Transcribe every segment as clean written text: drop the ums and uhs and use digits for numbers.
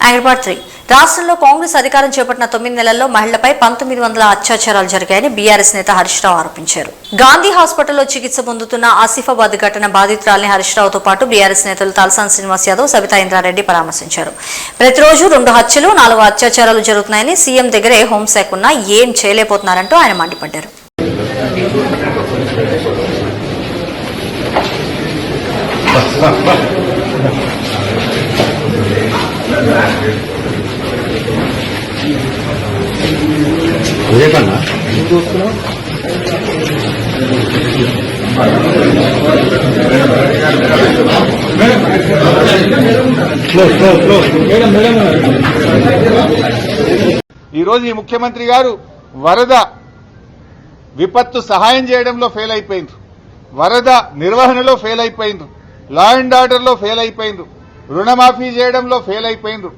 హైదరాబాద్ 3 రాష్ట్రంలో కాంగ్రెస్ అధికారం చేపట్టిన 9 నెలల్లో మహిళలపై 1900 అత్యాచారాలు జరిగాయని బీఆర్ఎస్ నేత హరీష్ రావు ఆరోపించారు. గాంధీ హాస్పిటల్లో చికిత్స పొందుతున్న ఆసిఫాబాద్ ఘటన బాధితురాలిని హరీష్ రావుతో పాటు బీఆర్ఎస్ నేతలు తలసాని శ్రీనివాస్ యాదవ్, సబితా ఇంద్రారెడ్డి పరామర్శించారు. ప్రతిరోజు 2 హత్యలు, 4 అత్యాచారాలు జరుగుతున్నాయని, సీఎం దగ్గరే హోంశాఖ ఉన్నా ఏం చేయలేకపోతున్నారంటూ ఆయన మండిపడ్డారు. ఈరోజు ఈ ముఖ్యమంత్రి గారు వరద విపత్తు సహాయం చేయడంలో ఫెయిల్ అయిపోయింది, వరద నిర్వహణలో ఫెయిల్ అయిపోయింది, లా అండ్ ఆర్డర్లో ఫెయిల్ అయిపోయింది, రుణమాఫీ చేయడంలో ఫెయిల్ అయిపోయింది,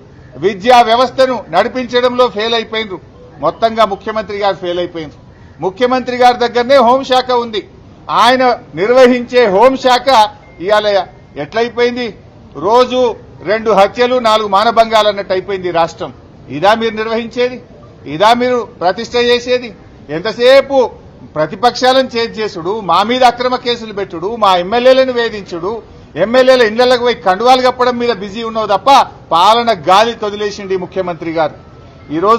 విద్యా వ్యవస్థను నడిపించడంలో ఫెయిల్ అయిపోయింది. మొత్తంగా ముఖ్యమంత్రి గారు ఫెయిల్ అయిపోయింది. ముఖ్యమంత్రి గారి దగ్గరనే హోంశాఖ ఉంది. ఆయన నిర్వహించే హోంశాఖ ఇవాళ ఎట్లయిపోయింది? రోజు 2 హత్యలు, 4 మానభంగాలు అన్నట్టు అయిపోయింది రాష్ట్రం. ఇదా మీరు నిర్వహించేది? ఇదా మీరు ప్రతిష్ట చేసేది? ఎంతసేపు ప్రతిపక్షాలను చేసుడు, మా మీద అక్రమ కేసులు పెట్టుడు, మా ఎమ్మెల్యేలను వేధించుడు, ఎమ్మెల్యేల ఇళ్లకు పోయి కండువాలు కప్పడం మీద బిజీ ఉన్నావు తప్ప పాలన గాలి తొదిలేసింది ముఖ్యమంత్రి గారు. ఈరోజు